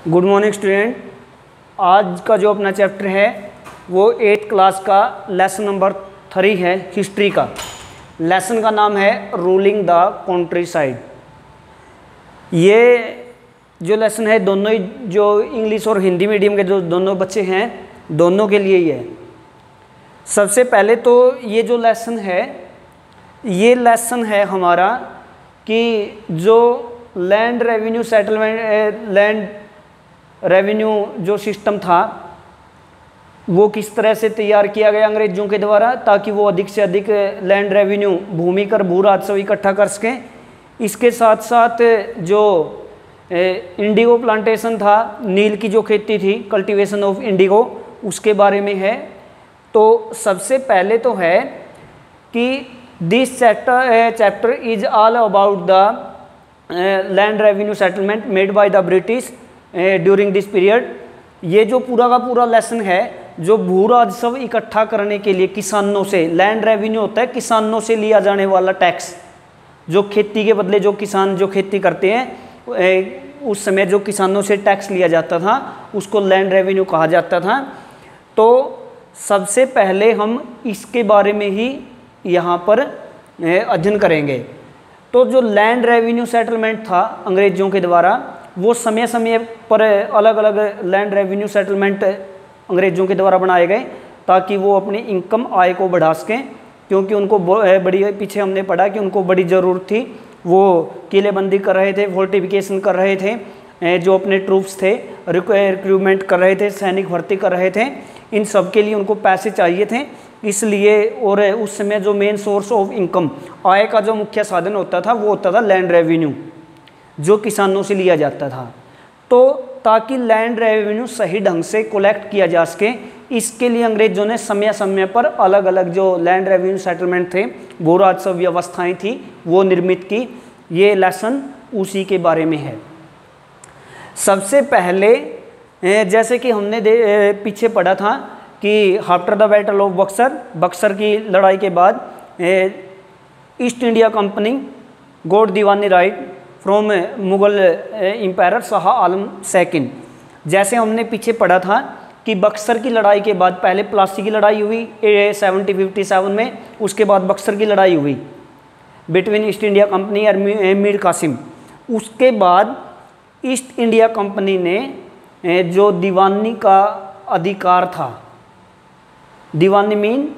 Good morning student. आज का जो अपना चैप्टर है वो 8th क्लास का लेसन नंबर 3 है, हिस्ट्री का। लेसन का नाम है रूलिंग द कंट्री साइड। ये जो लेसन है दोनों ही जो इंग्लिश और हिंदी मीडियम के जो दोनों बच्चे हैं दोनों के लिए ही है। सबसे पहले तो ये जो लेसन है ये लेसन है हमारा कि जो land revenue settlement land revenue जो सिस्टम था वो किस तरह से तैयार किया गया अंग्रेज़ों के द्वारा ताकि वो अधिक से अधिक लैंड रेवेन्यू भूमि कर भू राजस्व इकट्ठा कर सकें। इसके साथ साथ जो इंडिगो प्लांटेशन था, नील की जो खेती थी, कल्टीवेशन ऑफ इंडिगो, उसके बारे में है। तो सबसे पहले तो है कि this chapter is all about the land revenue settlement made by the British during this period. ये जो पूरा का पूरा लेसन है जो भू राजस्व इकट्ठा करने के लिए किसानों से, लैंड रेवेन्यू होता है किसानों से लिया जाने वाला टैक्स, जो खेती के बदले जो किसान जो खेती करते हैं उस समय जो किसानों से टैक्स लिया जाता था उसको लैंड रेवेन्यू कहा जाता था। तो सबसे पहले हम इसके बारे में ही यहाँ पर अध्ययन करेंगे। तो जो लैंड रेवेन्यू सेटलमेंट था अंग्रेज़ों के द्वारा, वो समय समय पर अलग अलग लैंड रेवेन्यू सेटलमेंट अंग्रेज़ों के द्वारा बनाए गए ताकि वो अपनी इनकम आय को बढ़ा सकें, क्योंकि उनको बड़ी, पीछे हमने पढ़ा कि उनको बड़ी ज़रूरत थी। वो किलेबंदी कर रहे थे, फोर्टिफिकेशन कर रहे थे, जो अपने ट्रूप्स थे रिक्रूटमेंट कर रहे थे, सैनिक भर्ती कर रहे थे, इन सब के लिए उनको पैसे चाहिए थे। इसलिए और उस समय जो मेन सोर्स ऑफ इनकम, आय का जो मुख्य साधन होता था वो होता था लैंड रेवेन्यू, जो किसानों से लिया जाता था। तो ताकि लैंड रेवेन्यू सही ढंग से कलेक्ट किया जा सके, इसके लिए अंग्रेज़ों ने समय समय पर अलग अलग जो लैंड रेवेन्यू सेटलमेंट थे, भू राजस्व व्यवस्थाएँ थी, वो निर्मित की। ये लेसन उसी के बारे में है। सबसे पहले जैसे कि हमने पीछे पढ़ा था कि after the battle of Buxar, Buxar की लड़ाई के बाद East India Company got Diwani right from Mughal Empire Shah Alam second. जैसे हमने पीछे पढ़ा था कि बक्सर की लड़ाई के बाद पहले प्लासी की लड़ाई हुई 1757 में, उसके बाद बक्सर की लड़ाई हुई बिटवीन ईस्ट इंडिया कंपनी और मीर कासिम। उसके बाद ईस्ट इंडिया कंपनी ने जो दीवानी का अधिकार था, दीवानी mean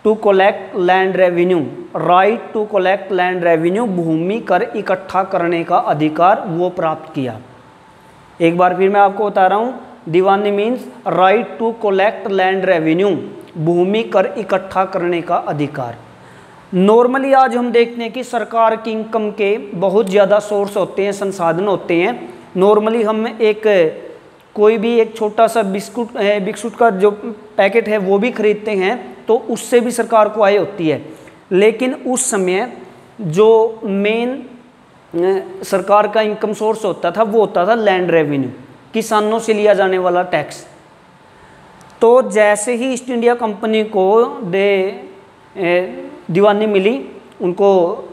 to collect land revenue, right to collect land revenue, भूमि कर इकट्ठा करने का अधिकार वो प्राप्त किया। एक बार फिर मैं आपको बता रहा हूँ, दीवानी means right to collect land revenue, भूमि कर इकट्ठा करने का अधिकार। नॉर्मली आज हम देखते हैं कि सरकार की इनकम के बहुत ज़्यादा सोर्स होते हैं, संसाधन होते हैं। नॉर्मली हम कोई भी एक छोटा सा बिस्कुट का जो पैकेट है वो भी खरीदते हैं तो उससे भी सरकार को आय होती है। लेकिन उस समय जो मेन सरकार का इनकम सोर्स होता था वो होता था लैंड रेवेन्यू, किसानों से लिया जाने वाला टैक्स। तो जैसे ही ईस्ट इंडिया कंपनी को दीवानी मिली, उनको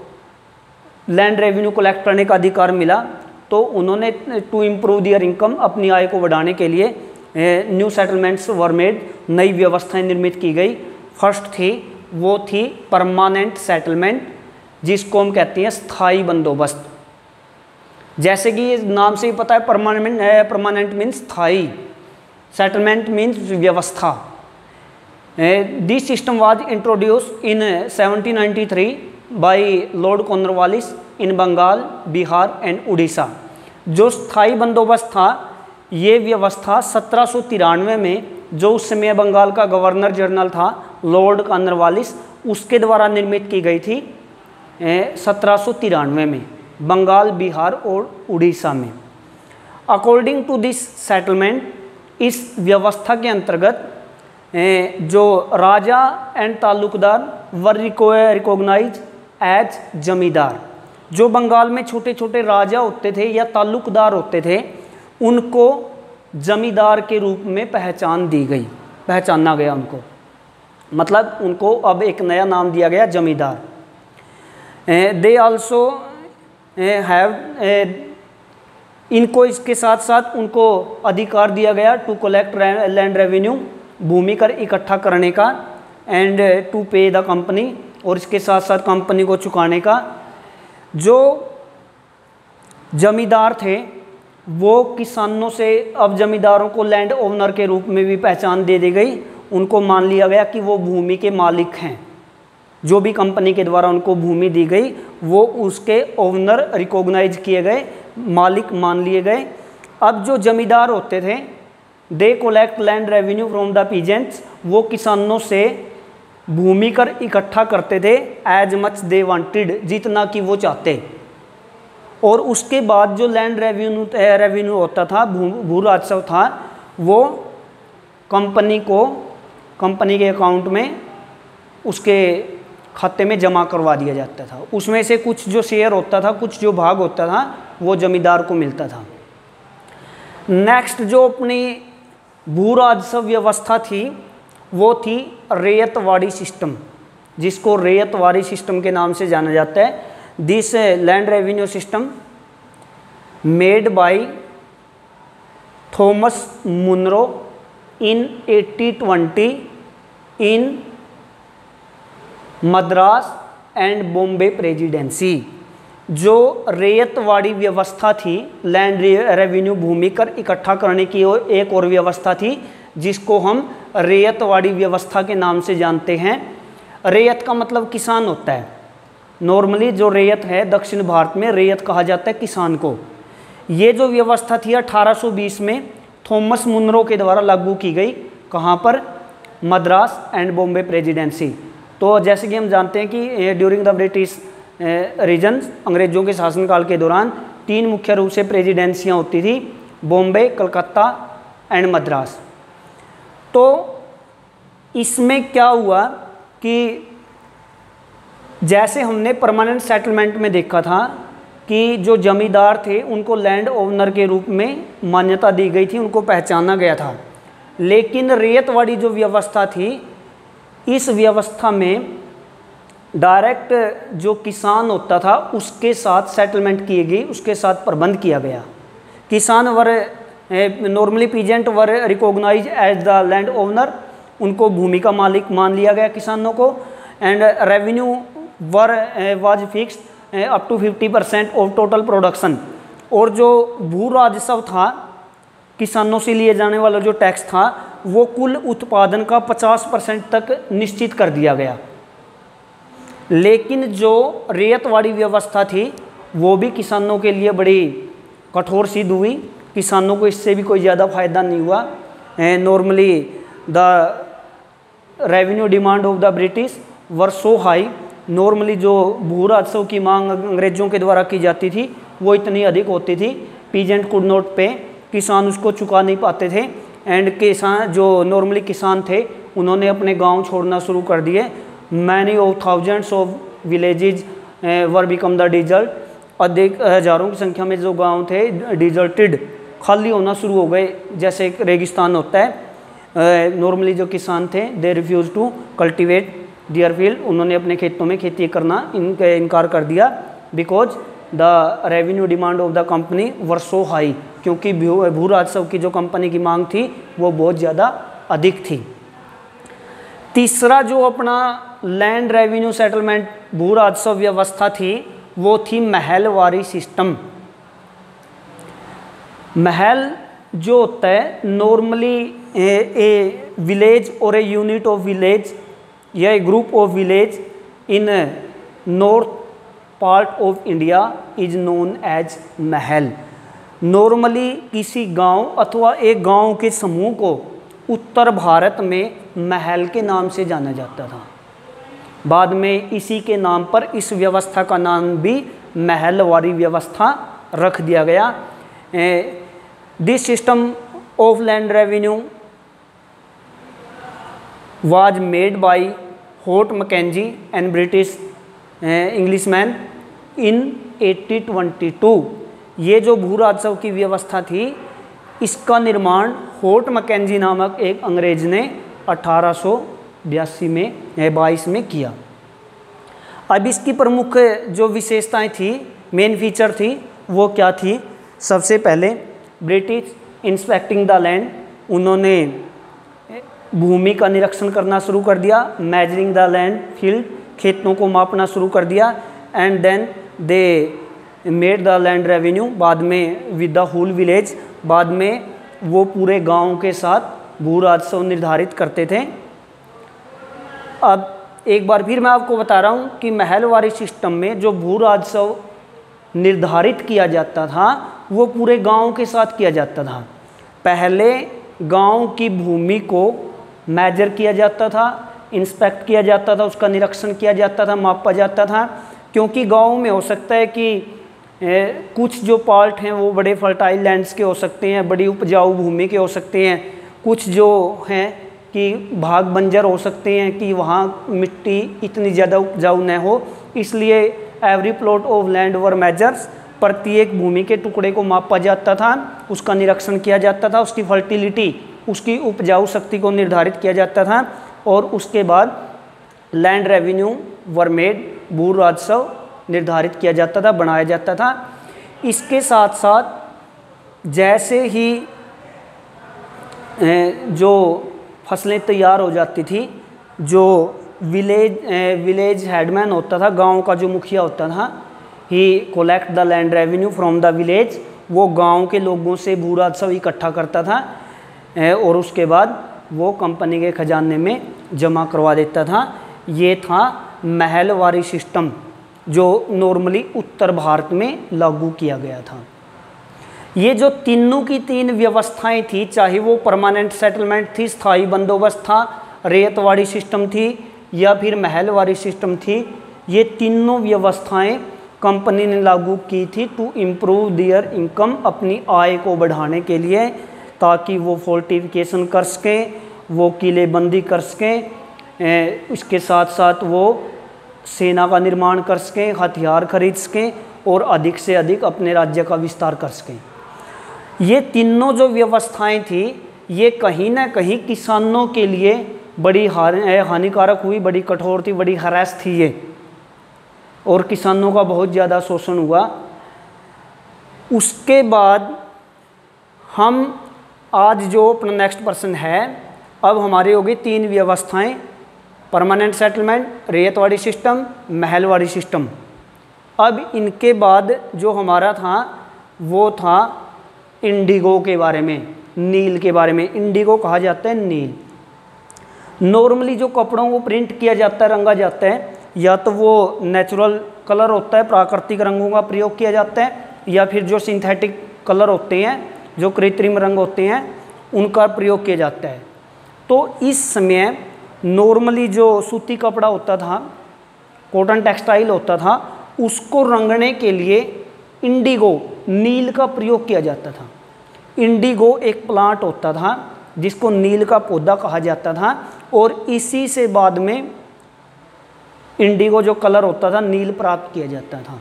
लैंड रेवेन्यू कलेक्ट करने का अधिकार मिला, तो उन्होंने टू इम्प्रूव दियर इनकम, अपनी आय को बढ़ाने के लिए न्यू सेटलमेंट्स वर मेड, नई व्यवस्थाएं निर्मित की गई। फर्स्ट थी वो थी परमानेंट सेटलमेंट, जिसको हम कहते हैं स्थायी बंदोबस्त। जैसे कि ये नाम से ही पता है, परमानेंट मीन्स स्थायी, सेटलमेंट मीन्स व्यवस्था। This system was introduced in 1793 by Lord Cornwallis in Bengal, Bihar and Orissa. जो स्थायी बंदोबस्त था, ये व्यवस्था 1793 में जो उस समय बंगाल का गवर्नर जनरल था लॉर्ड कॉर्नवालिस, उसके द्वारा निर्मित की गई थी 1793 में बंगाल, बिहार और उड़ीसा में। अकॉर्डिंग टू दिस सेटलमेंट, इस व्यवस्था के अंतर्गत जो raja and talukdar were recognise as zamindar, जो बंगाल में छोटे छोटे राजा होते थे या तालुकदार होते थे, उनको जमींदार के रूप में पहचाना गया उनको, मतलब उनको अब एक नया नाम दिया गया जमींदार। दे आल्सो हैव इनको इसके साथ साथ उनको अधिकार दिया गया टू कलेक्ट लैंड रेवेन्यू, भूमि कर इकट्ठा करने का, एंड टू पे द कंपनी, और इसके साथ साथ कंपनी को चुकाने का। जो जमींदार थे वो किसानों से, अब जमींदारों को लैंड ओनर के रूप में भी पहचान दे दी गई, उनको मान लिया गया कि वो भूमि के मालिक हैं। जो भी कंपनी के द्वारा उनको भूमि दी गई वो उसके ओनर रिकॉग्नाइज किए गए, मालिक मान लिए गए। अब जो जमींदार होते थे they collect land revenue from the peasants, वो किसानों से भूमि कर इकट्ठा करते थे एज मच दे वांटेड, जितना कि वो चाहते। और उसके बाद जो लैंड रेवेन्यू होता था, भू राजस्व था, वो कंपनी को, कंपनी के अकाउंट में, उसके खाते में जमा करवा दिया जाता था। उसमें से कुछ जो शेयर होता था, कुछ जो भाग होता था, वो जमींदार को मिलता था। नेक्स्ट जो अपनी भू राजस्व व्यवस्था थी वो थी रैयतवाड़ी सिस्टम, जिसको रैयतवाड़ी सिस्टम के नाम से जाना जाता है। This land revenue system made by Thomas Munro in 1820 in Madras and Bombay presidency. जो रैयतवाड़ी व्यवस्था थी, लैंड रेवेन्यू, भूमि कर इकट्ठा करने की एक और व्यवस्था थी जिसको हम रैयतवाड़ी व्यवस्था के नाम से जानते हैं। रैयत का मतलब किसान होता है। नॉर्मली जो रैयत है दक्षिण भारत में रैयत कहा जाता है किसान को। ये जो व्यवस्था थी 1820 में थॉमस मुनरो के द्वारा लागू की गई। कहाँ पर? Madras and Bombay presidency. तो जैसे कि हम जानते हैं कि ड्यूरिंग द ब्रिटिश रीजन, अंग्रेजों के शासनकाल के दौरान 3 मुख्य रूप से प्रेसिडेंसियाँ होती थी, बॉम्बे, कलकत्ता एंड मद्रास। तो इसमें क्या हुआ कि जैसे हमने परमानेंट सेटलमेंट में देखा था कि जो जमींदार थे उनको लैंड ओनर के रूप में मान्यता दी गई थी, उनको पहचाना गया था। लेकिन रैयतवाड़ी जो व्यवस्था थी, इस व्यवस्था में डायरेक्ट जो किसान होता था उसके साथ सेटलमेंट की गई, उसके साथ प्रबंध किया गया। किसान were normally peasant were recognise as the land owner, उनको भूमि का मालिक मान लिया गया किसानों को। And revenue were was fixed up to 50% of total production. और जो भू राजस्व था, किसानों से लिए जाने वाला जो टैक्स था, वो कुल उत्पादन का 50% तक निश्चित कर दिया गया। लेकिन जो रैयतवाड़ी व्यवस्था थी वो भी किसानों के लिए बड़ी कठोर सिद्ध हुई। किसानों को इससे भी कोई ज़्यादा फायदा नहीं हुआ। Normally the revenue demand of the British were so high. Normally जो भू राजस्व की मांग अंग्रेजों के द्वारा की जाती थी वो इतनी अधिक होती थी, पीजेंट कुड नॉट पे, किसान उसको चुका नहीं पाते थे। एंड किसान जो नॉर्मली किसान थे उन्होंने अपने गांव छोड़ना शुरू कर दिए। Many of thousands of villages were become the dessert. अधिक हज़ारों की संख्या में जो गांव थे डिजर्टेड, खाली होना शुरू हो गए, जैसे एक रेगिस्तान होता है। नॉर्मली जो किसान थे they refuse to cultivate their field, उन्होंने अपने खेतों में खेती करना इनकार कर दिया। Because the revenue demand of the company were so high, क्योंकि भू राजस्व की जो कंपनी की मांग थी वो बहुत ज़्यादा अधिक थी। तीसरा जो अपना लैंड रेवेन्यू सेटलमेंट भू राजस्व व्यवस्था थी वो थी महलवारी सिस्टम। महल जो होता है नॉर्मली ए विलेज और ए यूनिट ऑफ विलेज या a group of village in north part of India is known as mahal. Normally किसी गांव अथवा एक गांव के समूह को उत्तर भारत में महल के नाम से जाना जाता था। बाद में इसी के नाम पर इस व्यवस्था का नाम भी महलवारी व्यवस्था रख दिया गया। This system of land revenue was made by Holt Mackenzie and British Englishman in 1822। ये जो भू राजस्व की व्यवस्था थी इसका निर्माण होल्ट मैकेंजी नामक एक अंग्रेज ने 1882 में 22 में किया। अब इसकी प्रमुख जो विशेषताएं थी, मेन फीचर थी, वो क्या थी? सबसे पहले ब्रिटिश इंस्पेक्टिंग द लैंड, उन्होंने भूमि का निरीक्षण करना शुरू कर दिया। मेजरिंग द लैंड फील्ड, खेतों को मापना शुरू कर दिया। And then they made the land revenue, बाद में विद द होल विलेज, बाद में वो पूरे गांव के साथ भू राजस्व निर्धारित करते थे। अब एक बार फिर मैं आपको बता रहा हूँ कि महलवारी सिस्टम में जो भू राजस्व निर्धारित किया जाता था वो पूरे गांव के साथ किया जाता था। पहले गांव की भूमि को मेजर किया जाता था, इंस्पेक्ट किया जाता था, उसका निरीक्षण किया जाता था, मापा जाता था। क्योंकि गांव में हो सकता है कि कुछ जो पार्ट हैं वो बड़े फर्टाइल लैंड्स के हो सकते हैं, बड़ी उपजाऊ भूमि के हो सकते हैं, कुछ जो हैं कि भाग बंजर हो सकते हैं कि वहाँ मिट्टी इतनी ज़्यादा उपजाऊ न हो। इसलिए every plot of land were measures, प्रत्येक भूमि के टुकड़े को मापा जाता था, उसका निरीक्षण किया जाता था, उसकी फर्टिलिटी, उसकी उपजाऊ शक्ति को निर्धारित किया जाता था। और उसके बाद लैंड रेवेन्यू वर मेड, भू राजस्व निर्धारित किया जाता था, बनाया जाता था। इसके साथ साथ जैसे ही जो फसलें तैयार हो जाती थी, जो विलेज हेडमैन होता था, गांव का जो मुखिया होता था, he collect the land revenue from the village, वो गांव के लोगों से भू राजस्व इकट्ठा करता था और उसके बाद वो कंपनी के खजाने में जमा करवा देता था। ये था महलवारी सिस्टम जो नॉर्मली उत्तर भारत में लागू किया गया था। ये जो तीनों की तीन व्यवस्थाएं थी, चाहे वो परमानेंट सेटलमेंट थी, स्थायी बंदोबस्त था, रेतवाड़ी सिस्टम थी या फिर महलवारी सिस्टम थी, ये तीनों व्यवस्थाएं कंपनी ने लागू की थी टू इम्प्रूव देयर इनकम, अपनी आय को बढ़ाने के लिए, ताकि वो फोर्टिफिकेशन कर सकें, वो किलेबंदी कर सकें, इसके साथ साथ वो सेना का निर्माण कर सकें, हथियार खरीद सकें और अधिक से अधिक अपने राज्य का विस्तार कर सकें। ये तीनों जो व्यवस्थाएं थी, ये कहीं ना कहीं किसानों के लिए बड़ी हानिकारक हुई, बड़ी कठोर थी, बड़ी हरास थी ये, और किसानों का बहुत ज़्यादा शोषण हुआ। उसके बाद हम आज जो अपना नेक्स्ट पर्सन है, अब हमारी होगी तीन व्यवस्थाएं, permanent settlement, Ryotwari system, Mahalwari system. अब इनके बाद जो हमारा था वो था इंडिगो के बारे में, नील के बारे में। इंडिगो कहा जाता है नील। नॉर्मली जो कपड़ों को प्रिंट किया जाता है, रंगा जाता है, या तो वो नेचुरल कलर होता है, प्राकृतिक रंगों का प्रयोग किया जाता है, या फिर जो सिंथेटिक कलर होते हैं, जो कृत्रिम रंग होते हैं, उनका प्रयोग किया जाता है। तो इस समय नॉर्मली जो सूती कपड़ा होता था, कॉटन टेक्सटाइल होता था, उसको रंगने के लिए इंडिगो, नील का प्रयोग किया जाता था। इंडिगो एक प्लांट होता था जिसको नील का पौधा कहा जाता था, और इसी से बाद में इंडिगो जो कलर होता था, नील प्राप्त किया जाता था।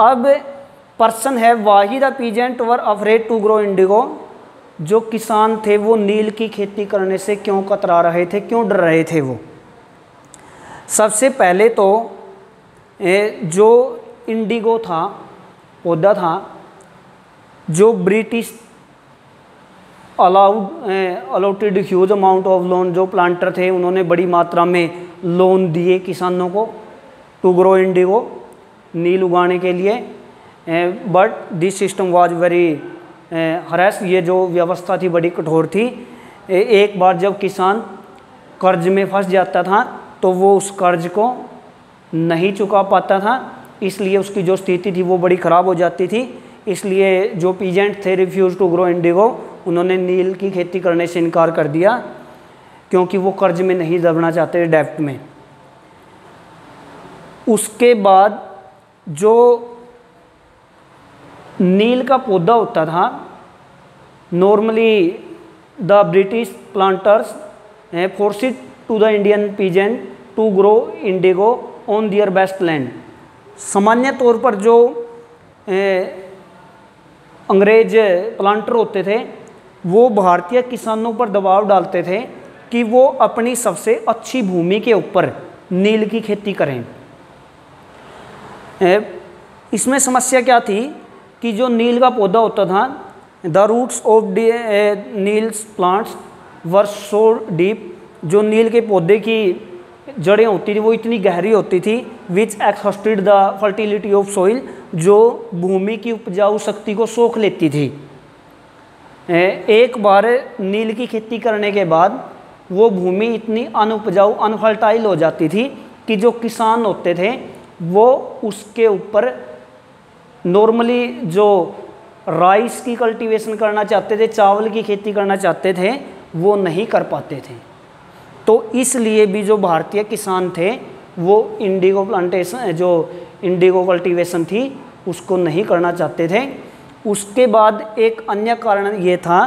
अब पर्सन है, why the peasant were afraid to grow indigo. जो किसान थे वो नील की खेती करने से क्यों कतरा रहे थे, क्यों डर रहे थे वो? सबसे पहले तो जो इंडिगो था, पौधा था, जो British allotted huge amount of loan, जो प्लांटर थे उन्होंने बड़ी मात्रा में लोन दिए किसानों को टू ग्रो इंडिगो, नील उगाने के लिए। But this system was very हरेस, ये जो व्यवस्था थी बड़ी कठोर थी। एक बार जब किसान कर्ज में फंस जाता था तो वो उस कर्ज को नहीं चुका पाता था, इसलिए उसकी जो स्थिति थी वो बड़ी ख़राब हो जाती थी। इसलिए जो पीजेंट थे रिफ्यूज़ टू ग्रो इंडिगो, उन्होंने नील की खेती करने से इनकार कर दिया, क्योंकि वो कर्ज में नहीं दबना चाहते, डेब्ट में। उसके बाद जो नील का पौधा होता था, normally the British planters forced to the Indian peasant to grow indigo on their best land. सामान्य तौर पर जो अंग्रेज प्लांटर होते थे वो भारतीय किसानों पर दबाव डालते थे कि वो अपनी सबसे अच्छी भूमि के ऊपर नील की खेती करें। इसमें समस्या क्या थी कि जो नील का पौधा होता था, द रूट्स ऑफ नील्स प्लांट्स वर सो डीप, जो नील के पौधे की जड़ें होती थी वो इतनी गहरी होती थी, which exhausted the fertility of soil, जो भूमि की उपजाऊ शक्ति को सोख लेती थी। एक बार नील की खेती करने के बाद वो भूमि इतनी अनउपजाऊ अनफर्टाइल हो जाती थी कि जो किसान होते थे वो उसके ऊपर नॉर्मली जो राइस की कल्टीवेशन करना चाहते थे, चावल की खेती करना चाहते थे, वो नहीं कर पाते थे। तो इसलिए भी जो भारतीय किसान थे वो इंडिगो प्लांटेशन, जो इंडिगो कल्टीवेशन थी उसको नहीं करना चाहते थे। उसके बाद एक अन्य कारण ये था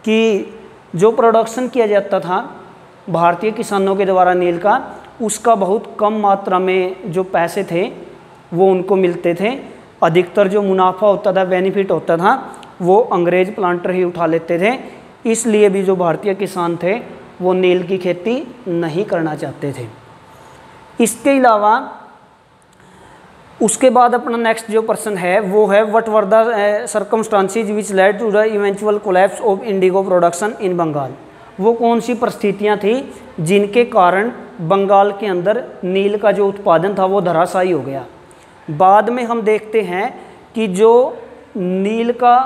कि जो प्रोडक्शन किया जाता था भारतीय किसानों के द्वारा नील का, उसका बहुत कम मात्रा में जो पैसे थे वो उनको मिलते थे। अधिकतर जो मुनाफा होता था, बेनिफिट होता था, वो अंग्रेज प्लांटर ही उठा लेते थे। इसलिए भी जो भारतीय किसान थे वो नील की खेती नहीं करना चाहते थे। इसके अलावा उसके बाद अपना नेक्स्ट जो प्रश्न है वो है what were the circumstances which led to the eventual collapse of indigo production in Bengal. वो कौन सी परिस्थितियाँ थी जिनके कारण बंगाल के अंदर नील का जो उत्पादन था वो धराशायी हो गया। बाद में हम देखते हैं कि जो नील का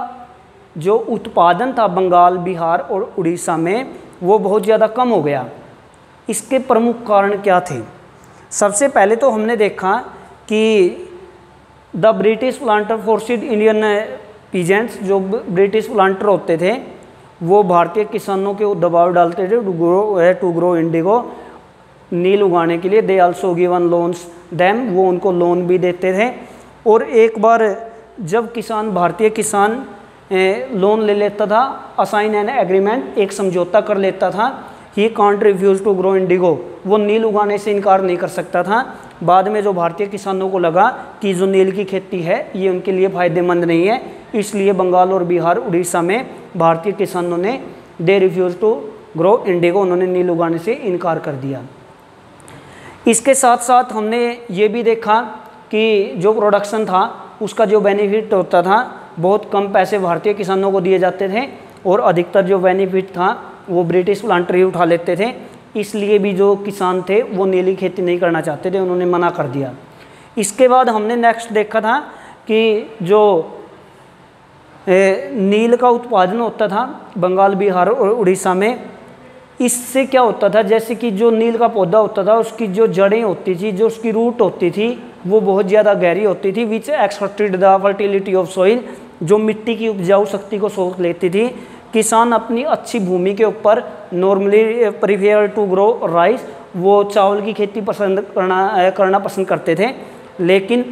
जो उत्पादन था बंगाल, बिहार और उड़ीसा में वो बहुत ज़्यादा कम हो गया। इसके प्रमुख कारण क्या थे? सबसे पहले तो हमने देखा कि the British planter forced Indian peasants, जो ब्रिटिश प्लांटर होते थे वो भारतीय किसानों के दबाव डालते थे टू ग्रो इंडिगो, नील उगाने के लिए। They also given loans them, वो उनको लोन भी देते थे। और एक बार जब किसान, भारतीय किसान लोन ले लेता था, असाइन एन एग्रीमेंट, एक समझौता कर लेता था, he can't refuse to grow indigo, वो नील उगाने से इनकार नहीं कर सकता था। बाद में जो भारतीय किसानों को लगा कि जो नील की खेती है ये उनके लिए फ़ायदेमंद नहीं है, इसलिए बंगाल और बिहार, उड़ीसा में भारतीय किसानों ने they refuse to grow indigo, उन्होंने नील उगाने से इनकार कर दिया। इसके साथ साथ हमने ये भी देखा कि जो प्रोडक्शन था उसका जो बेनिफिट होता था बहुत कम पैसे भारतीय किसानों को दिए जाते थे और अधिकतर जो बेनिफिट था वो ब्रिटिश प्लांटर ही उठा लेते थे। इसलिए भी जो किसान थे वो नीली खेती नहीं करना चाहते थे, उन्होंने मना कर दिया। इसके बाद हमने नेक्स्ट देखा था कि जो नील का उत्पादन होता था बंगाल, बिहार और उड़ीसा में, इससे क्या होता था, जैसे कि जो नील का पौधा होता था उसकी जो जड़ें होती थी, जो उसकी रूट होती थी वो बहुत ज़्यादा गहरी होती थी, which exhausted the fertility of soil, जो मिट्टी की उपजाऊ शक्ति को सोख लेती थी। किसान अपनी अच्छी भूमि के ऊपर normally prefer to grow rice, वो चावल की खेती करना पसंद करते थे। लेकिन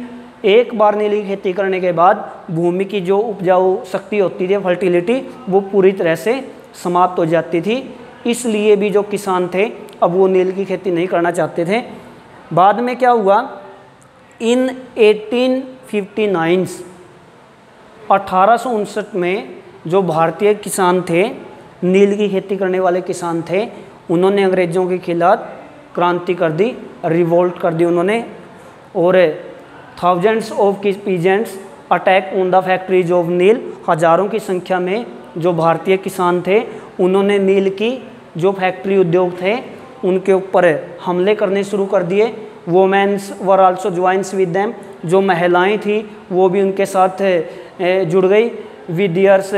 एक बार नीली खेती करने के बाद भूमि की जो उपजाऊ शक्ति होती थी, फर्टिलिटी, वो पूरी तरह से समाप्त हो जाती थी। इसलिए भी जो किसान थे अब वो नील की खेती नहीं करना चाहते थे। बाद में क्या हुआ, इन 1859 1859 में जो भारतीय किसान थे, नील की खेती करने वाले किसान थे, उन्होंने अंग्रेज़ों के खिलाफ क्रांति कर दी, रिवोल्ट कर दी उन्होंने, और thousands of peasants attack on the factories of neel, हज़ारों की संख्या में जो भारतीय किसान थे उन्होंने नील की जो फैक्ट्री उद्योग थे उनके ऊपर हमले करने शुरू कर दिए। Women's were also joins with them, जो महिलाएं थी वो भी उनके साथ जुड़ गई। विद दियर्स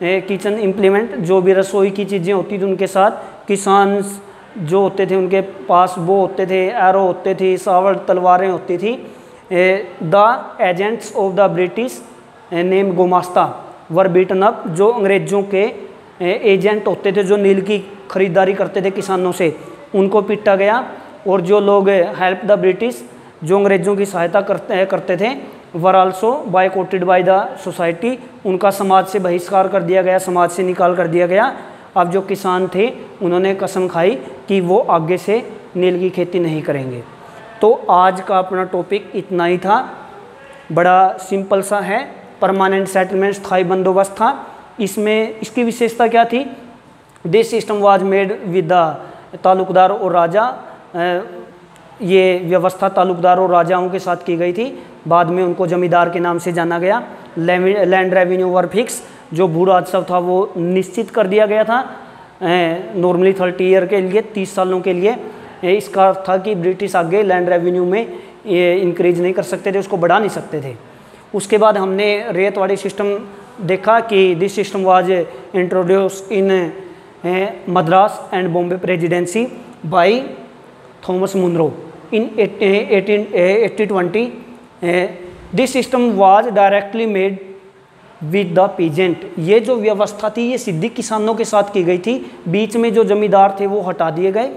किचन इम्प्लीमेंट, जो भी रसोई की चीज़ें होती थी उनके साथ। किसान जो होते थे उनके पास वो होते थे, एरो होते थे, सावड़ तलवारें होती थी। The agents of the British name gomasta were beaten up, जो अंग्रेज़ों के एजेंट होते थे जो नील की खरीदारी करते थे किसानों से, उनको पीटा गया। और जो लोग हेल्प द ब्रिटिश, जो अंग्रेज़ों की सहायता करते थे, were also बायकॉटेड by the society, उनका समाज से बहिष्कार कर दिया गया, समाज से निकाल कर दिया गया। अब जो किसान थे उन्होंने कसम खाई कि वो आगे से नील की खेती नहीं करेंगे। तो आज का अपना टॉपिक इतना ही था, बड़ा सिंपल सा है। परमानेंट सेटलमेंट, स्थायी बंदोबस्त था। इसमें इसकी विशेषता क्या थी, this system was made with the Talukdar और राजा, ये व्यवस्था तालुकदार और राजाओं के साथ की गई थी। बाद में उनको जमींदार के नाम से जाना गया। लैंड रेवेन्यू वर फिक्स, जो भू राजस्व था वो निश्चित कर दिया गया था नॉर्मली 30 ईयर के लिए, 30 सालों के लिए। इसका अर्थ था कि ब्रिटिश आगे लैंड रेवेन्यू में इंक्रीज नहीं कर सकते थे, उसको बढ़ा नहीं सकते थे। उसके बाद हमने रेतवाड़ी सिस्टम देखा कि this system was introduce in Madras and Bombay presidency by Thomas Munro in 1820। This system was directly made with the peasant. ये जो व्यवस्था थी ये सीधी किसानों के साथ की गई थी, बीच में जो जमींदार थे वो हटा दिए गए।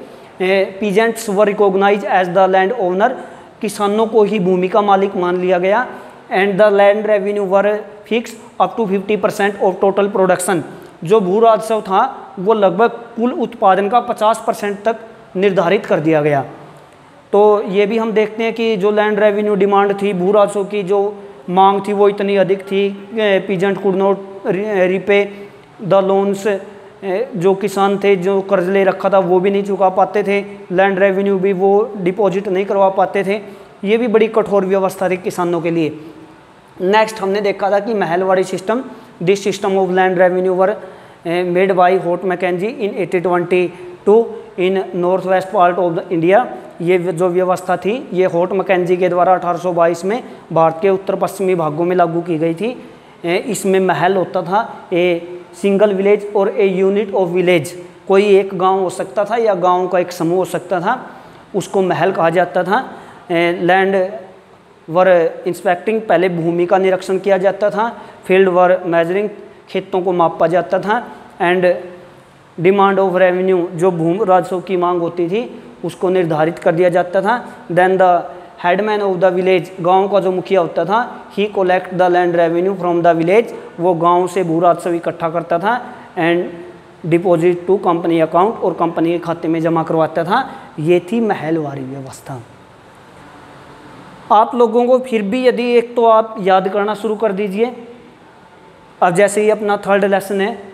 Peasants were recognise as the land owner, किसानों को ही भूमि का मालिक मान लिया गया। And the land revenue were fix up to 50% of total production. जो भू राजस्व था वो लगभग कुल उत्पादन का 50% तक निर्धारित कर दिया गया। तो ये भी हम देखते हैं कि जो लैंड रेवेन्यू डिमांड थी, भू राजस्व की जो मांग थी वो इतनी अधिक थी, peasant could not repay the loans, जो किसान थे जो कर्ज ले रखा था वो भी नहीं चुका पाते थे, लैंड रेवेन्यू भी वो डिपॉजिट नहीं करवा पाते थे। ये भी बड़ी कठोर व्यवस्था थी किसानों के लिए। नेक्स्ट हमने देखा था कि Mahalwari system, this system of land revenue were made by Holt Mackenzie in 1822 in north west part of the India. ये जो व्यवस्था थी ये होट मैकेंजी के द्वारा 1822 में भारत के उत्तर पश्चिमी भागों में लागू की गई थी। इसमें महल होता था ए सिंगल विलेज और ए यूनिट ऑफ विलेज, कोई एक गांव हो सकता था या गांव का एक समूह हो सकता था, उसको महल कहा जाता था। लैंड वर इंस्पेक्टिंग, पहले भूमि का निरीक्षण किया जाता था। फील्ड वर मेजरिंग, खेतों को मापा जाता था। एंड डिमांड ऑफ रेवेन्यू, जो भूमि राजस्व की मांग होती थी उसको निर्धारित कर दिया जाता था। Then the headman of the village, गांव का जो मुखिया होता था, he collect the land revenue from the village, वो गांव से भू राजस्व इकट्ठा करता था and deposit to company account, और कंपनी के खाते में जमा करवाता था। ये थी महलवाड़ी व्यवस्था। आप लोगों को फिर भी यदि एक तो आप याद करना शुरू कर दीजिए, अब जैसे ही अपना 3rd लेसन है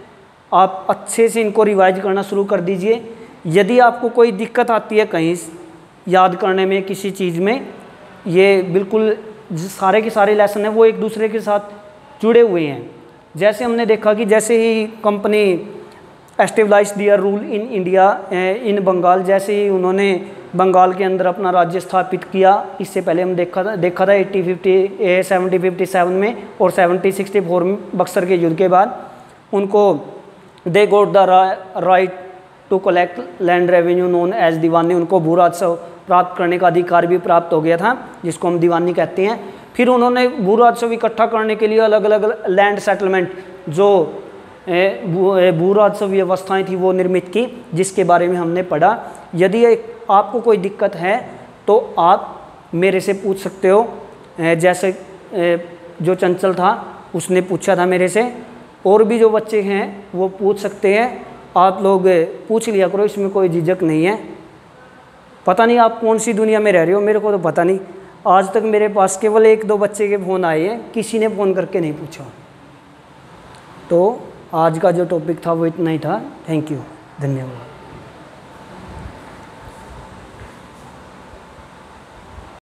आप अच्छे से इनको रिवाइज करना शुरू कर दीजिए। यदि आपको कोई दिक्कत आती है कहीं याद करने में किसी चीज़ में, ये बिल्कुल सारे के सारे लेसन हैं वो एक दूसरे के साथ जुड़े हुए हैं। जैसे हमने देखा कि जैसे ही company establish their rule in India in Bengal, जैसे ही उन्होंने बंगाल के अंदर अपना राज्य स्थापित किया, इससे पहले हम देखा था 1757 में और 1764 में बक्सर के युद्ध के बाद उनको they got the right to collect land revenue known as diwani, उनको भू राजस्व प्राप्त करने का अधिकार भी प्राप्त हो गया था, जिसको हम दीवानी कहते हैं। फिर उन्होंने भू राजस्व इकट्ठा करने के लिए अलग अलग लैंड सेटलमेंट, जो भू राजस्व व्यवस्थाएँ थी वो निर्मित की, जिसके बारे में हमने पढ़ा। यदि आपको कोई दिक्कत है तो आप मेरे से पूछ सकते हो, जैसे जो चंचल था उसने पूछा था मेरे से, और भी जो बच्चे हैं वो पूछ सकते हैं। आप लोग पूछ लिया करो, इसमें कोई झिझक नहीं है। पता नहीं आप कौन सी दुनिया में रह रहे हो, मेरे को तो पता नहीं। आज तक मेरे पास केवल 1-2 बच्चे के फ़ोन आए हैं, किसी ने फ़ोन करके नहीं पूछा। तो आज का जो टॉपिक था वो इतना ही था। थैंक यू, धन्यवाद।